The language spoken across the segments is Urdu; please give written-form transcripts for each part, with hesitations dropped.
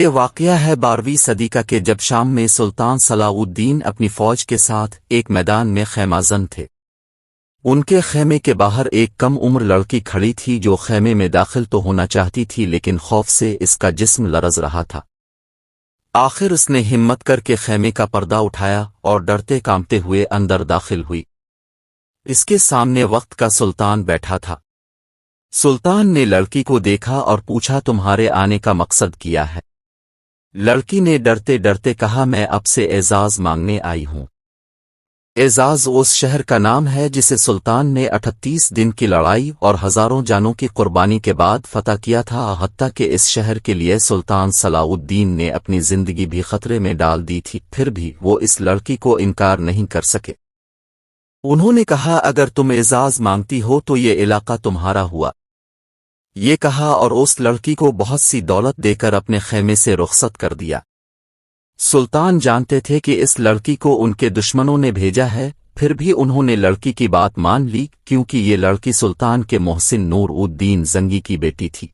یہ واقعہ ہے 12ویں صدی کا کہ جب شام میں سلطان صلاح الدین اپنی فوج کے ساتھ ایک میدان میں خیمہ زن تھے۔ ان کے خیمے کے باہر ایک کم عمر لڑکی کھڑی تھی جو خیمے میں داخل تو ہونا چاہتی تھی لیکن خوف سے اس کا جسم لرز رہا تھا۔ آخر اس نے ہمت کر کے خیمے کا پردہ اٹھایا اور ڈرتے کانپتے ہوئے اندر داخل ہوئی۔ اس کے سامنے وقت کا سلطان بیٹھا تھا۔ سلطان نے لڑکی کو دیکھا اور پوچھا تمہارے آنے کا مقصد کیا ہے؟ لڑکی نے ڈرتے ڈرتے کہا میں اب سے اعزاز مانگنے آئی ہوں۔ اعزاز اس شہر کا نام ہے جسے سلطان نے 38 دن کی لڑائی اور ہزاروں جانوں کی قربانی کے بعد فتح کیا تھا، حتیٰ کہ اس شہر کے لیے سلطان صلاح الدین نے اپنی زندگی بھی خطرے میں ڈال دی تھی، پھر بھی وہ اس لڑکی کو انکار نہیں کر سکے۔ انہوں نے کہا اگر تم اعزاز مانگتی ہو تو یہ علاقہ تمہارا ہوا، یہ کہا اور اس لڑکی کو بہت سی دولت دے کر اپنے خیمے سے رخصت کر دیا۔ سلطان جانتے تھے کہ اس لڑکی کو ان کے دشمنوں نے بھیجا ہے، پھر بھی انہوں نے لڑکی کی بات مان لی کیونکہ یہ لڑکی سلطان کے محسن نور الدین زنگی کی بیٹی تھی،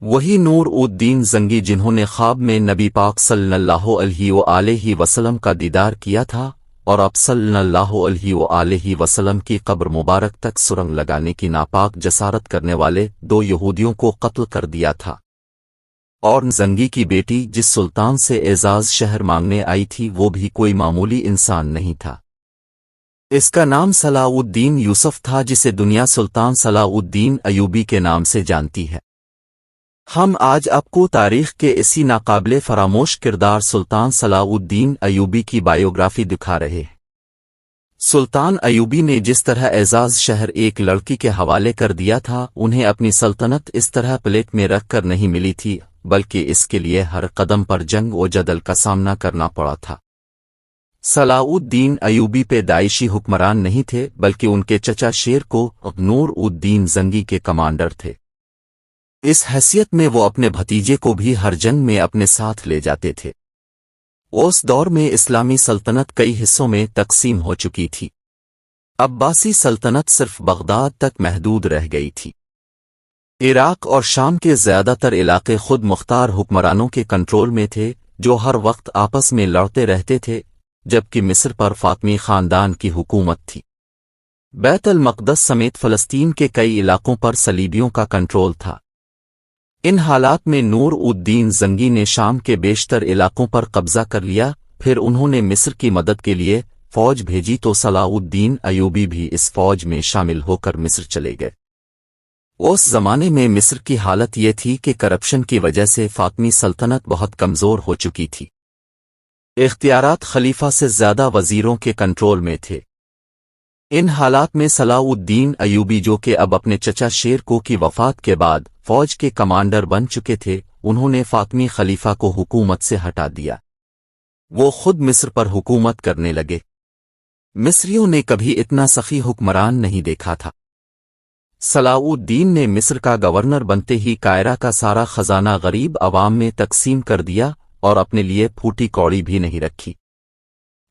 وہی نور الدین زنگی جنہوں نے خواب میں نبی پاک صلی اللہ علیہ وآلہ وسلم کا دیدار کیا تھا اور اب صلی اللہ علیہ وآلہ وسلم کی قبر مبارک تک سرنگ لگانے کی ناپاک جسارت کرنے والے 2 یہودیوں کو قتل کر دیا تھا۔ اور زنگی کی بیٹی جس سلطان سے اعزاز شہر مانگنے آئی تھی وہ بھی کوئی معمولی انسان نہیں تھا، اس کا نام صلاح الدین یوسف تھا جسے دنیا سلطان صلاح الدین ایوبی کے نام سے جانتی ہے۔ ہم آج آپ کو تاریخ کے اسی ناقابل فراموش کردار سلطان صلاح الدین ایوبی کی بائیوگرافی دکھا رہے ہیں۔ سلطان ایوبی نے جس طرح اعزاز شہر ایک لڑکی کے حوالے کر دیا تھا، انہیں اپنی سلطنت اس طرح پلیٹ میں رکھ کر نہیں ملی تھی، بلکہ اس کے لیے ہر قدم پر جنگ و جدل کا سامنا کرنا پڑا تھا۔ صلاح الدین ایوبی پیدائشی حکمران نہیں تھے بلکہ ان کے چچا شیر کو نور الدین زنگی کے کمانڈر تھے۔ اس حیثیت میں وہ اپنے بھتیجے کو بھی ہر جنگ میں اپنے ساتھ لے جاتے تھے۔ اس دور میں اسلامی سلطنت کئی حصوں میں تقسیم ہو چکی تھی۔ عباسی سلطنت صرف بغداد تک محدود رہ گئی تھی۔ عراق اور شام کے زیادہ تر علاقے خود مختار حکمرانوں کے کنٹرول میں تھے جو ہر وقت آپس میں لڑتے رہتے تھے، جبکہ مصر پر فاطمی خاندان کی حکومت تھی۔ بیت المقدس سمیت فلسطین کے کئی علاقوں پر صلیبیوں کا کنٹرول تھا۔ ان حالات میں نور الدین زنگی نے شام کے بیشتر علاقوں پر قبضہ کر لیا، پھر انہوں نے مصر کی مدد کے لیے فوج بھیجی تو صلاح الدین ایوبی بھی اس فوج میں شامل ہو کر مصر چلے گئے۔ اس زمانے میں مصر کی حالت یہ تھی کہ کرپشن کی وجہ سے فاطمی سلطنت بہت کمزور ہو چکی تھی۔ اختیارات خلیفہ سے زیادہ وزیروں کے کنٹرول میں تھے۔ ان حالات میں صلاح الدین ایوبی جو کہ اب اپنے چچا شیر کو کی وفات کے بعد فوج کے کمانڈر بن چکے تھے، انہوں نے فاطمی خلیفہ کو حکومت سے ہٹا دیا۔ وہ خود مصر پر حکومت کرنے لگے۔ مصریوں نے کبھی اتنا سخی حکمران نہیں دیکھا تھا۔ صلاح الدین نے مصر کا گورنر بنتے ہی قاہرہ کا سارا خزانہ غریب عوام میں تقسیم کر دیا اور اپنے لیے پھوٹی کوڑی بھی نہیں رکھی۔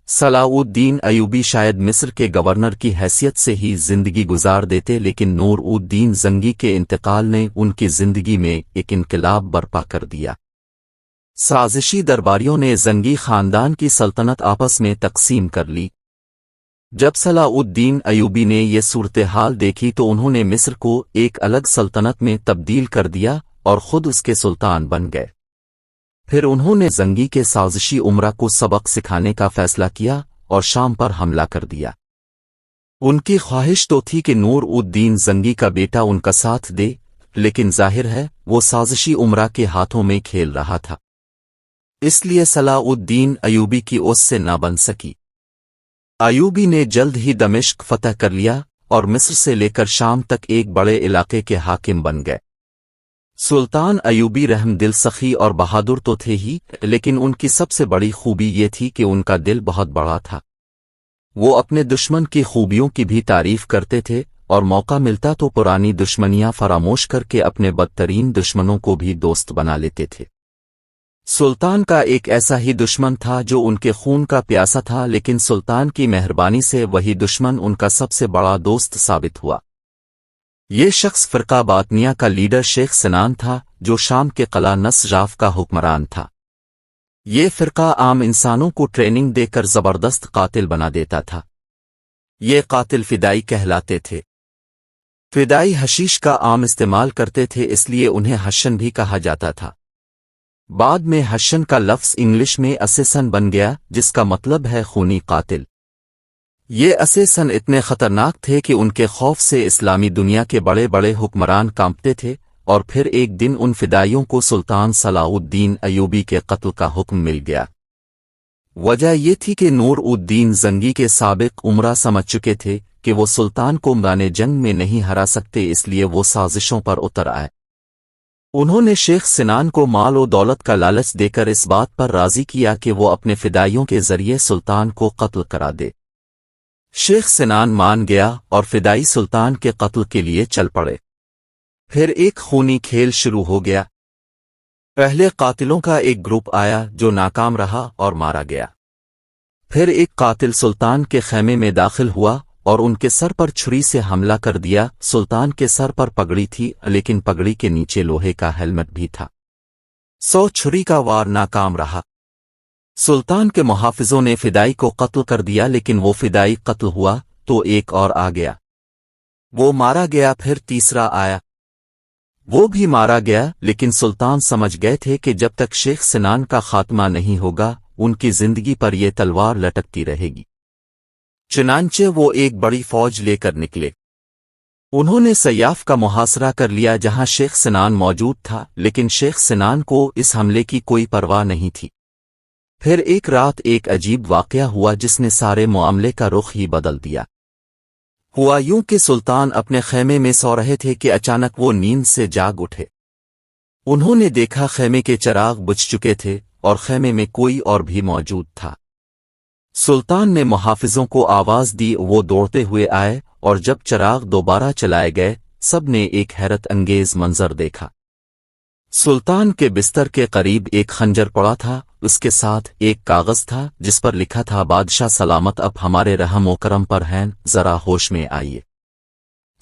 صلاح الدین ایوبی شاید مصر کے گورنر کی حیثیت سے ہی زندگی گزار دیتے، لیکن نور الدین زنگی کے انتقال نے ان کی زندگی میں ایک انقلاب برپا کر دیا۔ سازشی درباریوں نے زنگی خاندان کی سلطنت آپس میں تقسیم کر لی۔ جب صلاح الدین ایوبی نے یہ صورتحال دیکھی تو انہوں نے مصر کو ایک الگ سلطنت میں تبدیل کر دیا اور خود اس کے سلطان بن گئے۔ پھر انہوں نے زنگی کے سازشی امرا کو سبق سکھانے کا فیصلہ کیا اور شام پر حملہ کر دیا۔ ان کی خواہش تو تھی کہ نور الدین زنگی کا بیٹا ان کا ساتھ دے، لیکن ظاہر ہے وہ سازشی امرا کے ہاتھوں میں کھیل رہا تھا، اس لیے صلاح الدین ایوبی کی اس سے نہ بن سکی۔ ایوبی نے جلد ہی دمشق فتح کر لیا اور مصر سے لے کر شام تک ایک بڑے علاقے کے حاکم بن گئے۔ سلطان ایوبی رحم دل سخی اور بہادر تو تھے ہی، لیکن ان کی سب سے بڑی خوبی یہ تھی کہ ان کا دل بہت بڑا تھا۔ وہ اپنے دشمن کی خوبیوں کی بھی تعریف کرتے تھے اور موقع ملتا تو پرانی دشمنیاں فراموش کر کے اپنے بدترین دشمنوں کو بھی دوست بنا لیتے تھے۔ سلطان کا ایک ایسا ہی دشمن تھا جو ان کے خون کا پیاسا تھا، لیکن سلطان کی مہربانی سے وہی دشمن ان کا سب سے بڑا دوست ثابت ہوا۔ یہ شخص فرقہ باطنیہ کا لیڈر شیخ سنان تھا، جو شام کے قلعہ نصراف کا حکمران تھا۔ یہ فرقہ عام انسانوں کو ٹریننگ دے کر زبردست قاتل بنا دیتا تھا۔ یہ قاتل فدائی کہلاتے تھے۔ فدائی حشیش کا عام استعمال کرتے تھے، اس لیے انہیں حشن بھی کہا جاتا تھا۔ بعد میں حشن کا لفظ انگلش میں اسیسن بن گیا، جس کا مطلب ہے خونی قاتل۔ یہ اسیسن اتنے خطرناک تھے کہ ان کے خوف سے اسلامی دنیا کے بڑے بڑے حکمران کانپتے تھے، اور پھر ایک دن ان فدائیوں کو سلطان صلاح الدین ایوبی کے قتل کا حکم مل گیا۔ وجہ یہ تھی کہ نور الدین زنگی کے سابق امراء سمجھ چکے تھے کہ وہ سلطان کو میدان جنگ میں نہیں ہرا سکتے، اس لیے وہ سازشوں پر اتر آئے۔ انہوں نے شیخ سنان کو مال و دولت کا لالچ دے کر اس بات پر راضی کیا کہ وہ اپنے فدائیوں کے ذریعے سلطان کو قتل کرا دے۔ شیخ سنان مان گیا اور فدائی سلطان کے قتل کے لیے چل پڑے۔ پھر ایک خونی کھیل شروع ہو گیا۔ پہلے قاتلوں کا ایک گروپ آیا جو ناکام رہا اور مارا گیا۔ پھر ایک قاتل سلطان کے خیمے میں داخل ہوا اور ان کے سر پر چھری سے حملہ کر دیا۔ سلطان کے سر پر پگڑی تھی، لیکن پگڑی کے نیچے لوہے کا ہیلمٹ بھی تھا۔ 100 چھری کا وار ناکام رہا۔ سلطان کے محافظوں نے فدائی کو قتل کر دیا، لیکن وہ فدائی قتل ہوا تو ایک اور آ گیا، وہ مارا گیا۔ پھر تیسرا آیا، وہ بھی مارا گیا، لیکن سلطان سمجھ گئے تھے کہ جب تک شیخ سنان کا خاتمہ نہیں ہوگا ان کی زندگی پر یہ تلوار لٹکتی رہے گی۔ چنانچہ وہ ایک بڑی فوج لے کر نکلے۔ انہوں نے سیاف کا محاصرہ کر لیا جہاں شیخ سنان موجود تھا، لیکن شیخ سنان کو اس حملے کی کوئی پرواہ نہیں تھی۔ پھر ایک رات ایک عجیب واقعہ ہوا جس نے سارے معاملے کا رخ ہی بدل دیا۔ ہوا یوں کہ سلطان اپنے خیمے میں سو رہے تھے کہ اچانک وہ نیند سے جاگ اٹھے۔ انہوں نے دیکھا خیمے کے چراغ بجھ چکے تھے اور خیمے میں کوئی اور بھی موجود تھا۔ سلطان نے محافظوں کو آواز دی، وہ دوڑتے ہوئے آئے، اور جب چراغ دوبارہ چلائے گئے سب نے ایک حیرت انگیز منظر دیکھا۔ سلطان کے بستر کے قریب ایک خنجر پڑا تھا، اس کے ساتھ ایک کاغذ تھا جس پر لکھا تھا، بادشاہ سلامت اب ہمارے رحم و کرم پر ہیں، ذرا ہوش میں آئیے۔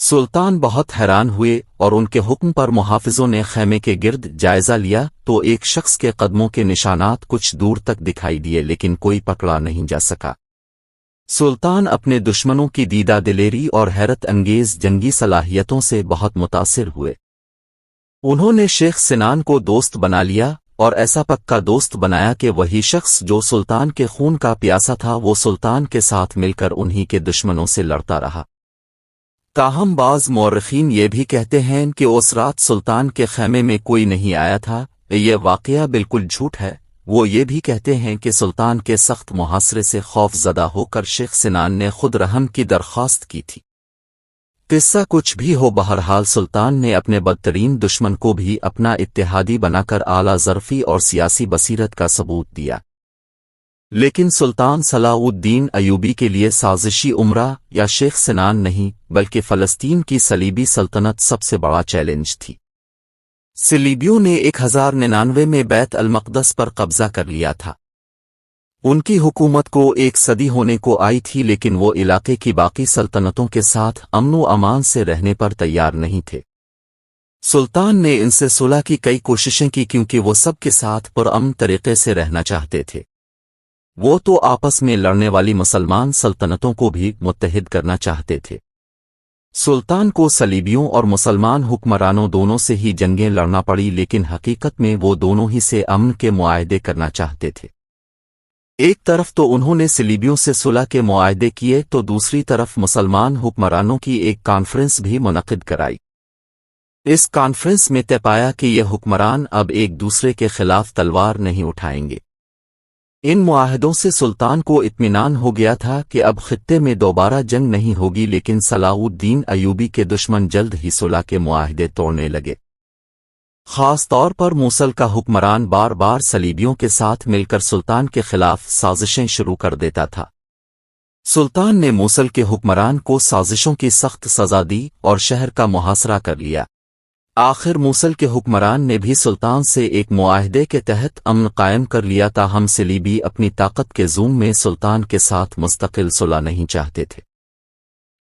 سلطان بہت حیران ہوئے اور ان کے حکم پر محافظوں نے خیمے کے گرد جائزہ لیا تو ایک شخص کے قدموں کے نشانات کچھ دور تک دکھائی دیے، لیکن کوئی پکڑا نہیں جا سکا۔ سلطان اپنے دشمنوں کی دیدہ دلیری اور حیرت انگیز جنگی صلاحیتوں سے بہت متاثر ہوئے۔ انہوں نے شیخ سنان کو دوست بنا لیا اور ایسا پکا دوست بنایا کہ وہی شخص جو سلطان کے خون کا پیاسا تھا وہ سلطان کے ساتھ مل کر انہی کے دشمنوں سے لڑتا رہا۔ تاہم بعض مورخین یہ بھی کہتے ہیں کہ اس رات سلطان کے خیمے میں کوئی نہیں آیا تھا۔ یہ واقعہ بالکل جھوٹ ہے۔ وہ یہ بھی کہتے ہیں کہ سلطان کے سخت محاصرے سے خوف زدہ ہو کر شیخ سنان نے خود رحم کی درخواست کی تھی۔ قصہ کچھ بھی ہو، بہرحال سلطان نے اپنے بدترین دشمن کو بھی اپنا اتحادی بنا کر اعلیٰ ظرفی اور سیاسی بصیرت کا ثبوت دیا۔ لیکن سلطان صلاح الدین ایوبی کے لیے سازشی امراء یا شیخ سنان نہیں، بلکہ فلسطین کی صلیبی سلطنت سب سے بڑا چیلنج تھی۔ صلیبیوں نے 1099 میں بیت المقدس پر قبضہ کر لیا تھا۔ ان کی حکومت کو 1 صدی ہونے کو آئی تھی، لیکن وہ علاقے کی باقی سلطنتوں کے ساتھ امن و امان سے رہنے پر تیار نہیں تھے۔ سلطان نے ان سے صلح کی کئی کوششیں کی کیونکہ وہ سب کے ساتھ پرامن طریقے سے رہنا چاہتے تھے۔ وہ تو آپس میں لڑنے والی مسلمان سلطنتوں کو بھی متحد کرنا چاہتے تھے۔ سلطان کو صلیبیوں اور مسلمان حکمرانوں دونوں سے ہی جنگیں لڑنا پڑی، لیکن حقیقت میں وہ دونوں ہی سے امن کے معاہدے کرنا چاہتے تھے۔ ایک طرف تو انہوں نے صلیبیوں سے صلح کے معاہدے کیے تو دوسری طرف مسلمان حکمرانوں کی ایک کانفرنس بھی منعقد کرائی۔ اس کانفرنس میں طے پایا کہ یہ حکمران اب ایک دوسرے کے خلاف تلوار نہیں اٹھائیں گے۔ ان معاہدوں سے سلطان کو اطمینان ہو گیا تھا کہ اب خطے میں دوبارہ جنگ نہیں ہوگی، لیکن صلاح الدین ایوبی کے دشمن جلد ہی صلح کے معاہدے توڑنے لگے۔ خاص طور پر موصل کا حکمران بار بار صلیبیوں کے ساتھ مل کر سلطان کے خلاف سازشیں شروع کر دیتا تھا۔ سلطان نے موصل کے حکمران کو سازشوں کی سخت سزا دی اور شہر کا محاصرہ کر لیا۔ آخر موصل کے حکمران نے بھی سلطان سے ایک معاہدے کے تحت امن قائم کر لیا، تاہم صلیبی اپنی طاقت کے زوم میں سلطان کے ساتھ مستقل صلح نہیں چاہتے تھے۔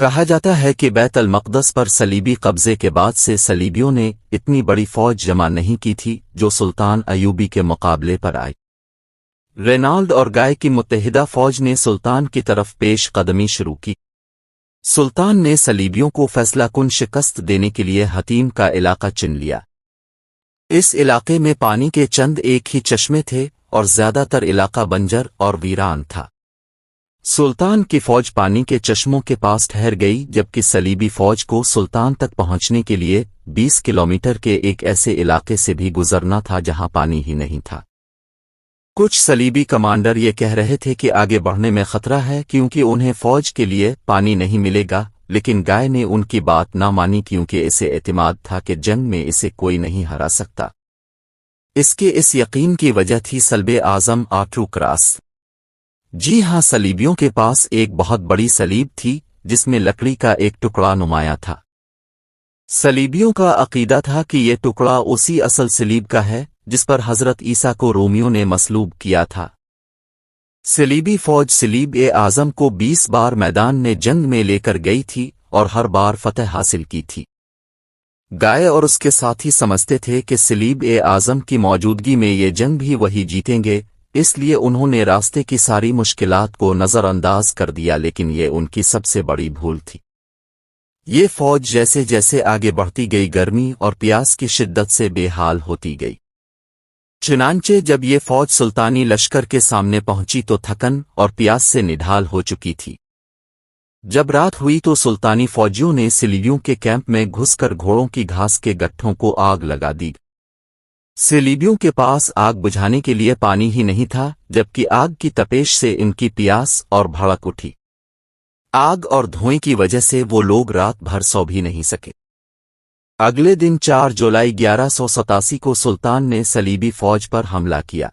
کہا جاتا ہے کہ بیت المقدس پر صلیبی قبضے کے بعد سے صلیبیوں نے اتنی بڑی فوج جمع نہیں کی تھی جو سلطان ایوبی کے مقابلے پر آئی۔ رینالڈ اور گائے کی متحدہ فوج نے سلطان کی طرف پیش قدمی شروع کی۔ سلطان نے صلیبیوں کو فیصلہ کن شکست دینے کے لیے حتیم کا علاقہ چن لیا۔ اس علاقے میں پانی کے چند ایک ہی چشمے تھے اور زیادہ تر علاقہ بنجر اور ویران تھا۔ سلطان کی فوج پانی کے چشموں کے پاس ٹھہر گئی جبکہ صلیبی فوج کو سلطان تک پہنچنے کے لیے 20 کلومیٹر کے ایک ایسے علاقے سے بھی گزرنا تھا جہاں پانی ہی نہیں تھا۔ کچھ صلیبی کمانڈر یہ کہہ رہے تھے کہ آگے بڑھنے میں خطرہ ہے کیونکہ انہیں فوج کے لیے پانی نہیں ملے گا، لیکن گائے نے ان کی بات نہ مانی کیونکہ اسے اعتماد تھا کہ جنگ میں اسے کوئی نہیں ہرا سکتا۔ اس کے اس یقین کی وجہ تھی صلب اعظم آرٹرو کراس۔ جی ہاں، صلیبیوں کے پاس ایک بہت بڑی صلیب تھی جس میں لکڑی کا ایک ٹکڑا نمایاں تھا۔ صلیبیوں کا عقیدہ تھا کہ یہ ٹکڑا اسی اصل صلیب کا ہے جس پر حضرت عیسیٰ کو رومیوں نے مصلوب کیا تھا۔ صلیبی فوج صلیب اعظم کو 20 بار میدان میں جنگ میں لے کر گئی تھی اور ہر بار فتح حاصل کی تھی۔ گائے اور اس کے ساتھی سمجھتے تھے کہ صلیب اعظم کی موجودگی میں یہ جنگ بھی وہی جیتیں گے، اس لیے انہوں نے راستے کی ساری مشکلات کو نظر انداز کر دیا، لیکن یہ ان کی سب سے بڑی بھول تھی۔ یہ فوج جیسے جیسے آگے بڑھتی گئی گرمی اور پیاس کی شدت سے بے حال ہوتی گئی۔ چنانچہ جب یہ فوج سلطانی لشکر کے سامنے پہنچی تو تھکن اور پیاس سے نڈھال ہو چکی تھی۔ جب رات ہوئی تو سلطانی فوجیوں نے صلیبیوں کے کیمپ میں گھس کر گھوڑوں کی گھاس کے گٹھوں کو آگ لگا دی۔ صلیبیوں کے پاس آگ بجھانے کے لیے پانی ہی نہیں تھا، جبکہ آگ کی تپش سے ان کی پیاس اور بھڑک اٹھی۔ آگ اور دھوئیں کی وجہ سے وہ لوگ رات بھر سو بھی نہیں سکے۔ اگلے دن 4 جولائی 1187 کو سلطان نے صلیبی فوج پر حملہ کیا۔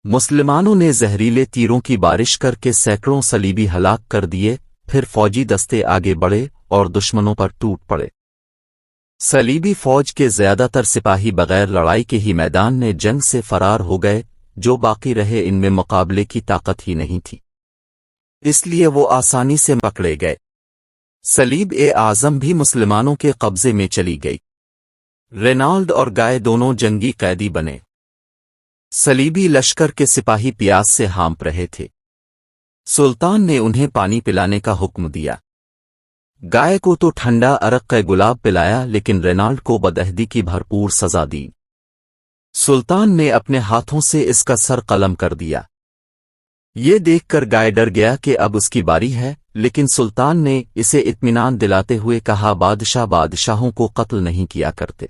مسلمانوں نے زہریلے تیروں کی بارش کر کے سینکڑوں صلیبی ہلاک کر دیے، پھر فوجی دستے آگے بڑھے اور دشمنوں پر ٹوٹ پڑے۔ صلیبی فوج کے زیادہ تر سپاہی بغیر لڑائی کے ہی میدان میں جنگ سے فرار ہو گئے، جو باقی رہے ان میں مقابلے کی طاقت ہی نہیں تھی، اس لیے وہ آسانی سے پکڑے گئے۔ صلیب اعظم بھی مسلمانوں کے قبضے میں چلی گئی۔ رینالڈ اور گائے دونوں جنگی قیدی بنے۔ صلیبی لشکر کے سپاہی پیاس سے ہانپ رہے تھے۔ سلطان نے انہیں پانی پلانے کا حکم دیا۔ گائے کو تو ٹھنڈا عرق گلاب پلایا، لیکن رینالڈ کو بدعہدی کی بھرپور سزا دی۔ سلطان نے اپنے ہاتھوں سے اس کا سر قلم کر دیا۔ یہ دیکھ کر گائے ڈر گیا کہ اب اس کی باری ہے، لیکن سلطان نے اسے اطمینان دلاتے ہوئے کہا بادشاہوں کو قتل نہیں کیا کرتے۔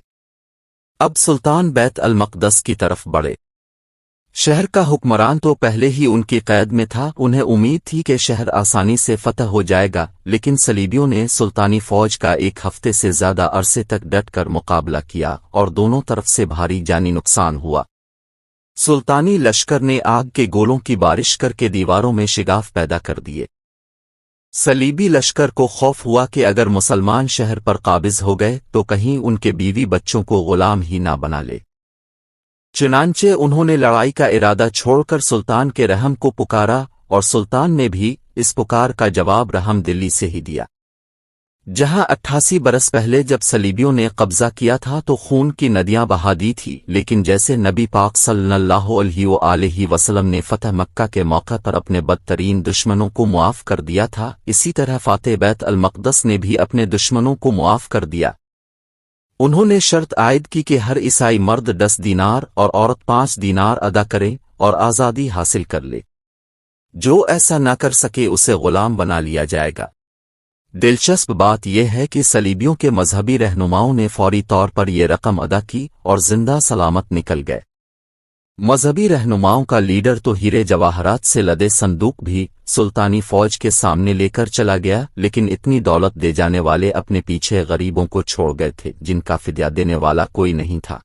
اب سلطان بیت المقدس کی طرف بڑھے۔ شہر کا حکمران تو پہلے ہی ان کی قید میں تھا، انہیں امید تھی کہ شہر آسانی سے فتح ہو جائے گا، لیکن صلیبیوں نے سلطانی فوج کا 1 ہفتے سے زیادہ عرصے تک ڈٹ کر مقابلہ کیا اور دونوں طرف سے بھاری جانی نقصان ہوا۔ سلطانی لشکر نے آگ کے گولوں کی بارش کر کے دیواروں میں شگاف پیدا کر دیے۔ صلیبی لشکر کو خوف ہوا کہ اگر مسلمان شہر پر قابض ہو گئے تو کہیں ان کے بیوی بچوں کو غلام ہی نہ بنا لے۔ چنانچہ انہوں نے لڑائی کا ارادہ چھوڑ کر سلطان کے رحم کو پکارا، اور سلطان نے بھی اس پکار کا جواب رحم دلی سے ہی دیا۔ جہاں 88 برس پہلے جب صلیبیوں نے قبضہ کیا تھا تو خون کی ندیاں بہا دی تھی، لیکن جیسے نبی پاک صلی اللہ علیہ وسلم نے فتح مکہ کے موقع پر اپنے بدترین دشمنوں کو معاف کر دیا تھا، اسی طرح فاتح بیت المقدس نے بھی اپنے دشمنوں کو معاف کر دیا۔ انہوں نے شرط عائد کی کہ ہر عیسائی مرد 10 دینار اور عورت 5 دینار ادا کرے اور آزادی حاصل کر لے۔ جو ایسا نہ کر سکے اسے غلام بنا لیا جائے گا۔ دلچسپ بات یہ ہے کہ صلیبیوں کے مذہبی رہنماؤں نے فوری طور پر یہ رقم ادا کی اور زندہ سلامت نکل گئے۔ مذہبی رہنماؤں کا لیڈر تو ہیرے جواہرات سے لدے صندوق بھی سلطانی فوج کے سامنے لے کر چلا گیا، لیکن اتنی دولت دے جانے والے اپنے پیچھے غریبوں کو چھوڑ گئے تھے جن کا فدیہ دینے والا کوئی نہیں تھا۔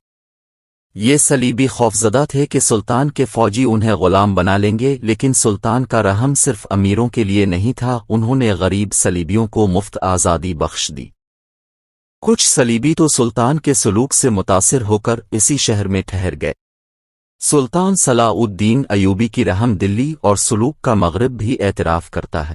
یہ صلیبی خوفزدہ تھے کہ سلطان کے فوجی انہیں غلام بنا لیں گے، لیکن سلطان کا رحم صرف امیروں کے لیے نہیں تھا، انہوں نے غریب صلیبیوں کو مفت آزادی بخش دی۔ کچھ صلیبی تو سلطان کے سلوک سے متاثر ہو کر اسی شہر میں ٹھہر گئے۔ سلطان صلاح الدین ایوبی کی رحم دلی اور سلوک کا مغرب بھی اعتراف کرتا ہے۔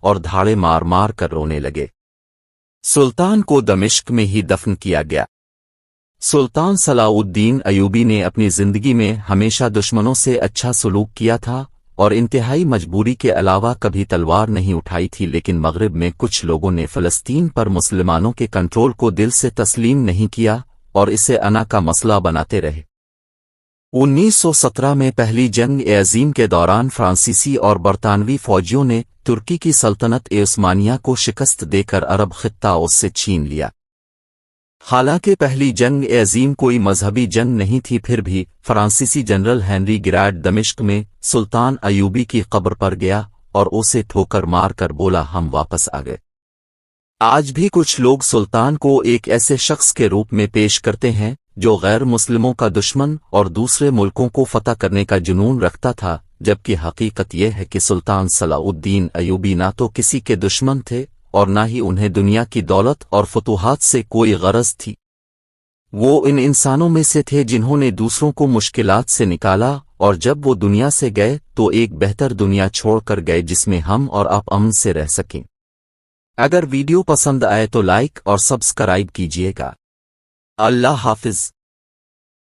اور دھاڑے مار مار کر رونے لگے۔ سلطان کو دمشق میں ہی دفن کیا گیا۔ سلطان صلاح الدین ایوبی نے اپنی زندگی میں ہمیشہ دشمنوں سے اچھا سلوک کیا تھا اور انتہائی مجبوری کے علاوہ کبھی تلوار نہیں اٹھائی تھی، لیکن مغرب میں کچھ لوگوں نے فلسطین پر مسلمانوں کے کنٹرول کو دل سے تسلیم نہیں کیا اور اسے انا کا مسئلہ بناتے رہے۔ 1917 میں پہلی جنگ عظیم کے دوران فرانسیسی اور برطانوی فوجیوں نے ترکی کی سلطنت عثمانیہ کو شکست دے کر عرب خطہ اس سے چھین لیا۔ حالانکہ پہلی جنگ عظیم کوئی مذہبی جنگ نہیں تھی، پھر بھی فرانسیسی جنرل ہنری گراڈ دمشق میں سلطان ایوبی کی قبر پر گیا اور اسے ٹھوکر مار کر بولا ہم واپس آ گئے۔ آج بھی کچھ لوگ سلطان کو ایک ایسے شخص کے روپ میں پیش کرتے ہیں جو غیر مسلموں کا دشمن اور دوسرے ملکوں کو فتح کرنے کا جنون رکھتا تھا، جبکہ حقیقت یہ ہے کہ سلطان صلاح الدین ایوبی نہ تو کسی کے دشمن تھے اور نہ ہی انہیں دنیا کی دولت اور فتوحات سے کوئی غرض تھی۔ وہ ان انسانوں میں سے تھے جنہوں نے دوسروں کو مشکلات سے نکالا، اور جب وہ دنیا سے گئے تو ایک بہتر دنیا چھوڑ کر گئے جس میں ہم اور آپ امن سے رہ سکیں۔ اگر ویڈیو پسند آئے تو لائک اور سبسکرائب کیجیے گا۔ اللہ حافظ۔